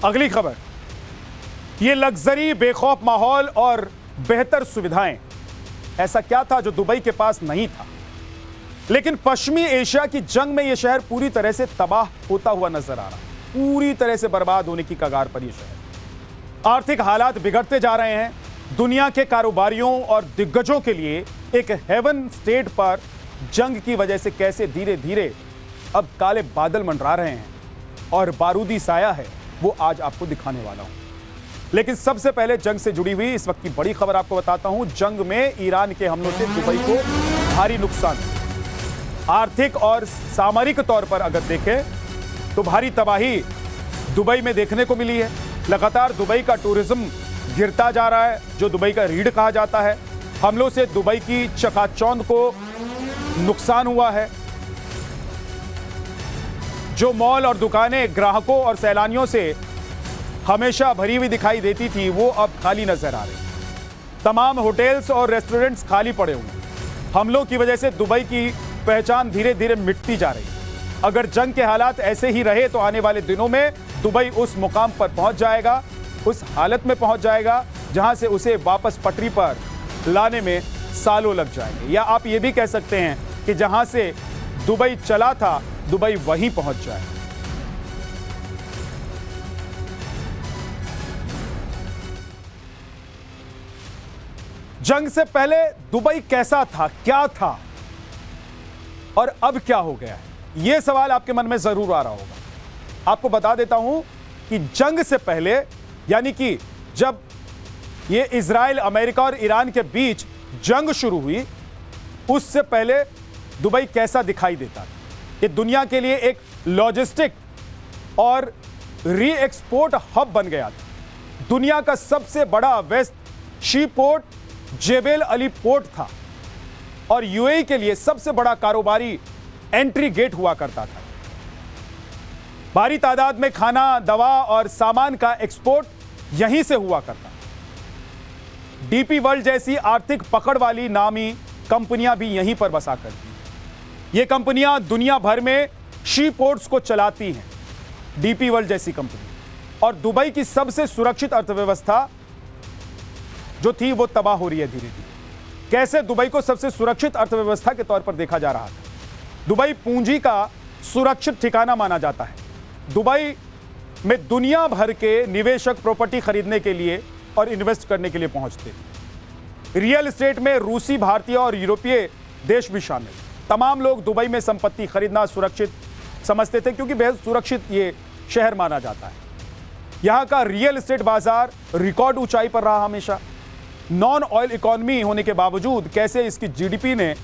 अगली खबर, ये लग्जरी, बेखौफ माहौल और बेहतर सुविधाएं, ऐसा क्या था जो दुबई के पास नहीं था? लेकिन पश्चिमी एशिया की जंग में यह शहर पूरी तरह से तबाह होता हुआ नजर आ रहा है, पूरी तरह से बर्बाद होने की कगार पर यह शहर। आर्थिक हालात बिगड़ते जा रहे हैं। दुनिया के कारोबारियों और दिग्गजों के लिए एक हेवन स्टेट पर जंग की वजह से कैसे धीरे धीरे अब काले बादल मंडरा रहे हैं और बारूदी साया है, वो आज आपको दिखाने वाला हूं। लेकिन सबसे पहले जंग से जुड़ी हुई इस वक्त की बड़ी खबर आपको बताता हूं। जंग में ईरान के हमलों से दुबई को भारी नुकसान, आर्थिक और सामरिक तौर पर अगर देखें तो भारी तबाही दुबई में देखने को मिली है। लगातार दुबई का टूरिज्म गिरता जा रहा है, जो दुबई का रीढ़ कहा जाता है। हमलों से दुबई की चकाचौंध को नुकसान हुआ है। जो मॉल और दुकानें ग्राहकों और सैलानियों से हमेशा भरी हुई दिखाई देती थी, वो अब खाली नजर आ रही। तमाम होटल्स और रेस्टोरेंट्स खाली पड़े हुए। हमलों की वजह से दुबई की पहचान धीरे धीरे मिटती जा रही। अगर जंग के हालात ऐसे ही रहे तो आने वाले दिनों में दुबई उस मुकाम पर पहुंच जाएगा, उस हालत में पहुंच जाएगा जहां से उसे वापस पटरी पर लाने में सालों लग जाएंगे। या आप ये भी कह सकते हैं कि जहां से दुबई चला था, दुबई वहीं पहुंच जाए। जंग से पहले दुबई कैसा था, क्या था और अब क्या हो गया है? यह सवाल आपके मन में जरूर आ रहा होगा। आपको बता देता हूं कि जंग से पहले, यानी कि जब यह इजराइल, अमेरिका और ईरान के बीच जंग शुरू हुई, उससे पहले दुबई कैसा दिखाई देता था। ये दुनिया के लिए एक लॉजिस्टिक और री एक्सपोर्ट हब बन गया था। दुनिया का सबसे बड़ा west sea port Jebel Ali port था और यूएई के लिए सबसे बड़ा कारोबारी एंट्री गेट हुआ करता था। भारी तादाद में खाना, दवा और सामान का एक्सपोर्ट यहीं से हुआ करता। डीपी वर्ल्ड जैसी आर्थिक पकड़ वाली नामी कंपनियां भी यहीं पर बसा करती। ये कंपनियां दुनिया भर में शी पोर्ट्स को चलाती हैं, डीपी वर्ल्ड जैसी कंपनी। और दुबई की सबसे सुरक्षित अर्थव्यवस्था जो थी वो तबाह हो रही है धीरे धीरे। कैसे दुबई को सबसे सुरक्षित अर्थव्यवस्था के तौर पर देखा जा रहा था। दुबई पूंजी का सुरक्षित ठिकाना माना जाता है। दुबई में दुनिया भर के निवेशक प्रॉपर्टी खरीदने के लिए और इन्वेस्ट करने के लिए पहुंचते थे। रियल एस्टेट में रूसी, भारतीय और यूरोपीय देश भी शामिल। तमाम लोग दुबई में संपत्ति खरीदना सुरक्षित समझते थे, क्योंकि बेहद सुरक्षित ये शहर माना जाता है। यहां का रियल एस्टेट बाजार रिकॉर्ड ऊंचाई पर रहा हमेशा। नॉन ऑयल इकोनॉमी होने के बावजूद कैसे इसकी जीडीपी ने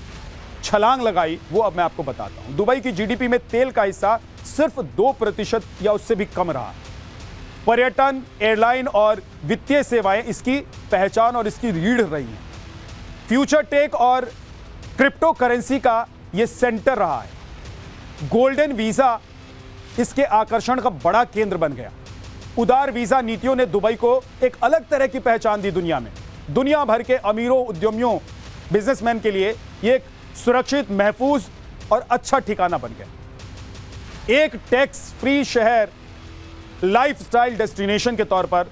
छलांग लगाई, वो अब मैं आपको बताता हूं। दुबई की जीडीपी में तेल का हिस्सा सिर्फ 2% या उससे भी कम रहा। पर्यटन, एयरलाइन और वित्तीय सेवाएं इसकी पहचान और इसकी रीढ़ रही हैं। फ्यूचर टेक और क्रिप्टो करेंसी का यह सेंटर रहा है। गोल्डन वीजा इसके आकर्षण का बड़ा केंद्र बन गया। उदार वीजा नीतियों ने दुबई को एक अलग तरह की पहचान दी दुनिया में। दुनिया भर के अमीरों, उद्यमियों, बिजनेसमैन के लिए यह एक सुरक्षित, महफूज और अच्छा ठिकाना बन गया। एक टैक्स फ्री शहर, लाइफस्टाइल डेस्टिनेशन के तौर पर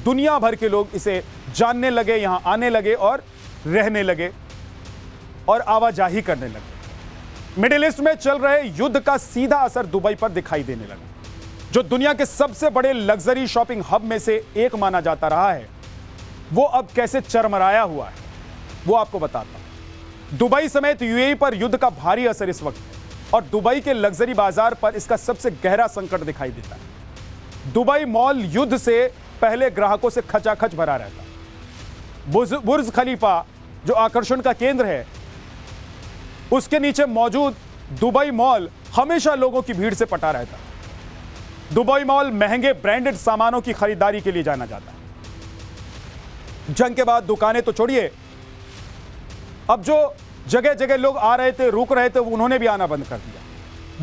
दुनिया भर के लोग इसे जानने लगे, यहां आने लगे और रहने लगे और आवाजाही करने लगे। मिडिल ईस्ट में चल रहे युद्ध का सीधा असर दुबई पर दिखाई देने लगा। जो दुनिया के सबसे बड़े लग्जरी शॉपिंग हब में से एक माना जाता रहा है, वो अब कैसे चरमराया हुआ है, वो आपको बताता हूं। दुबई समेत यूएई पर युद्ध का भारी असर इस वक्त है और दुबई के लग्जरी बाजार पर इसका सबसे गहरा संकट दिखाई देता है। दुबई मॉल युद्ध से पहले ग्राहकों से खचाखच भरा रहता। बुर्ज खलीफा जो आकर्षण का केंद्र है, उसके नीचे मौजूद दुबई मॉल हमेशा लोगों की भीड़ से पटा रहता। दुबई मॉल महंगे ब्रांडेड सामानों की खरीदारी के लिए जाना जाता है। जंग के बाद दुकानें तो छोड़िए, अब जो जगह जगह लोग आ रहे थे, रुक रहे थे, उन्होंने भी आना बंद कर दिया,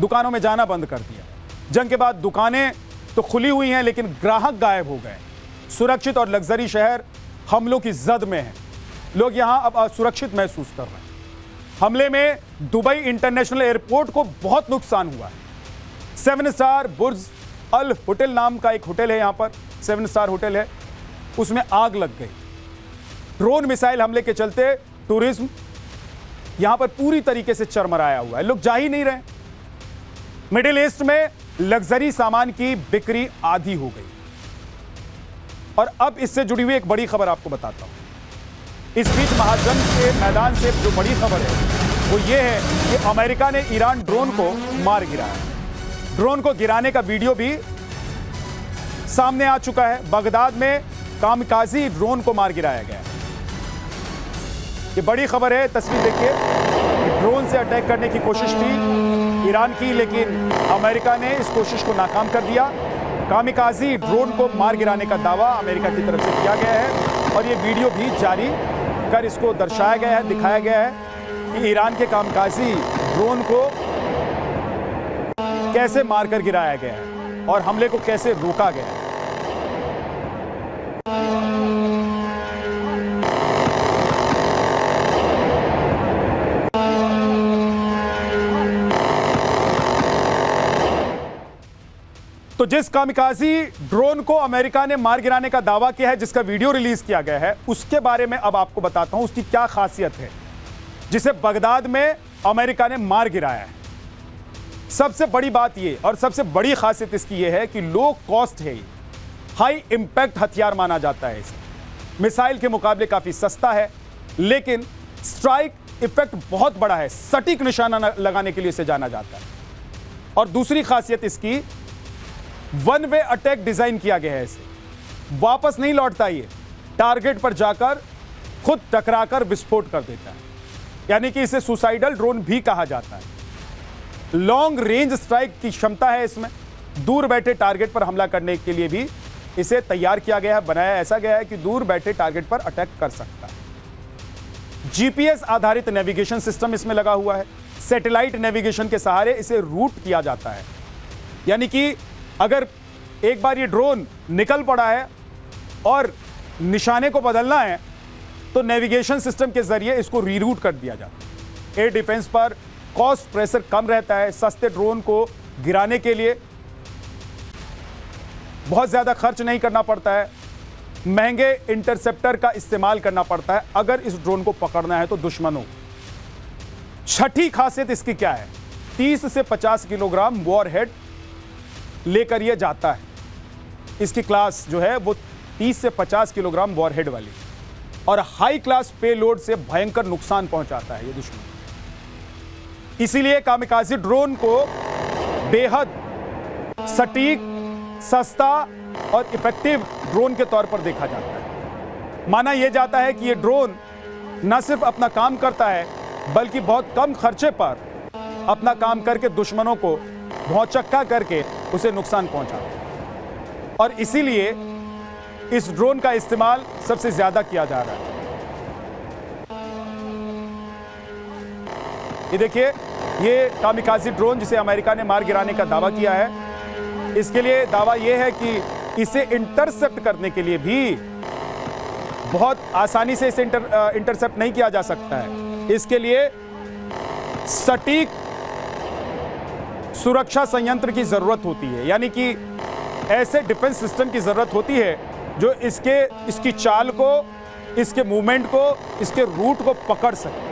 दुकानों में जाना बंद कर दिया। जंग के बाद दुकानें तो खुली हुई हैं, लेकिन ग्राहक गायब हो गए। सुरक्षित और लग्जरी शहर हमलों की जद में है। लोग यहां अब असुरक्षित महसूस कर रहे हैं। हमले में दुबई इंटरनेशनल एयरपोर्ट को बहुत नुकसान हुआ है। 7 स्टार बुर्ज अल होटल नाम का एक होटल है, यहां पर 7 स्टार होटल है, उसमें आग लग गई। ड्रोन मिसाइल हमले के चलते टूरिज्म यहां पर पूरी तरीके से चरमराया हुआ है, लोग जा ही नहीं रहे। मिडिल ईस्ट में लग्जरी सामान की बिक्री आधी हो गई। और अब इससे जुड़ी हुई एक बड़ी खबर आपको बताता हूं। इस बीच महाजन के मैदान से जो बड़ी खबर है वो ये है कि अमेरिका ने ईरान ड्रोन को मार गिराया। ड्रोन को गिराने का वीडियो भी सामने आ चुका है। बगदाद में कामकाजी ड्रोन को मार गिराया गया है। ये बड़ी खबर है, तस्वीर देखिए। ड्रोन से अटैक करने की कोशिश थी ईरान की, लेकिन अमेरिका ने इस कोशिश को नाकाम कर दिया। कामकाजी ड्रोन को मार गिराने का दावा अमेरिका की तरफ से किया गया है और ये वीडियो भी जारी कर इसको दर्शाया गया है, दिखाया गया है कि ईरान के कामकाजी ड्रोन को कैसे मारकर गिराया गया है और हमले को कैसे रोका गया है। तो जिस कामिकाजी ड्रोन को अमेरिका ने मार गिराने का दावा किया है, जिसका वीडियो रिलीज किया गया है, उसके बारे में अब आपको बताता हूं उसकी क्या खासियत है, जिसे बगदाद में अमेरिका ने मार गिराया है। सबसे बड़ी बात ये और सबसे बड़ी खासियत इसकी ये है कि लो कॉस्ट है, हाई इंपैक्ट हथियार माना जाता है। इसे मिसाइल के मुकाबले काफी सस्ता है, लेकिन स्ट्राइक इफेक्ट बहुत बड़ा है। सटीक निशाना लगाने के लिए इसे जाना जाता है। और दूसरी खासियत इसकी, वन वे अटैक डिजाइन किया गया है। इसे वापस नहीं लौटता, ये टारगेट पर जाकर खुद टकराकर विस्फोट कर देता है, यानी कि इसे सुसाइडल ड्रोन भी कहा जाता है। लॉन्ग रेंज स्ट्राइक की क्षमता है इसमें। दूर बैठे टारगेट पर हमला करने के लिए भी इसे तैयार किया गया है, बनाया ऐसा गया है कि दूर बैठे टारगेट पर अटैक कर सकता है। जीपीएस आधारित नेविगेशन सिस्टम इसमें लगा हुआ है। सैटेलाइट नेविगेशन के सहारे इसे रूट किया जाता है, यानी कि अगर एक बार ये ड्रोन निकल पड़ा है और निशाने को बदलना है तो नेविगेशन सिस्टम के जरिए इसको रीरूट कर दिया जाता है। एयर डिफेंस पर कॉस्ट प्रेशर कम रहता है। सस्ते ड्रोन को गिराने के लिए बहुत ज्यादा खर्च नहीं करना पड़ता है। महंगे इंटरसेप्टर का इस्तेमाल करना पड़ता है अगर इस ड्रोन को पकड़ना है तो दुश्मनों। छठी खासियत इसकी क्या है, 30 से 50 किलोग्राम वॉरहेड लेकर यह जाता है। इसकी क्लास जो है वो 30 से 50 किलोग्राम वॉरहेड वाली और हाई क्लास पेलोड से भयंकर नुकसान पहुंचाता है ये दुश्मन। इसीलिए कामिकाजी ड्रोन को बेहद सटीक, सस्ता और इफेक्टिव ड्रोन के तौर पर देखा जाता है। माना यह जाता है कि यह ड्रोन न सिर्फ अपना काम करता है बल्कि बहुत कम खर्चे पर अपना काम करके दुश्मनों को भौचक्का करके उसे नुकसान पहुंचाता है। और इसीलिए इस ड्रोन का इस्तेमाल सबसे ज्यादा किया जा रहा है। ये देखिए, ये कामिकाजी ड्रोन जिसे अमेरिका ने मार गिराने का दावा किया है, इसके लिए दावा यह है कि इसे इंटरसेप्ट करने के लिए भी बहुत आसानी से इसे इंटरसेप्ट नहीं किया जा सकता है। इसके लिए सटीक सुरक्षा संयंत्र की जरूरत होती है, यानी कि ऐसे डिफेंस सिस्टम की जरूरत होती है जो इसकी चाल को, इसके मूवमेंट को, इसके रूट को पकड़ सके।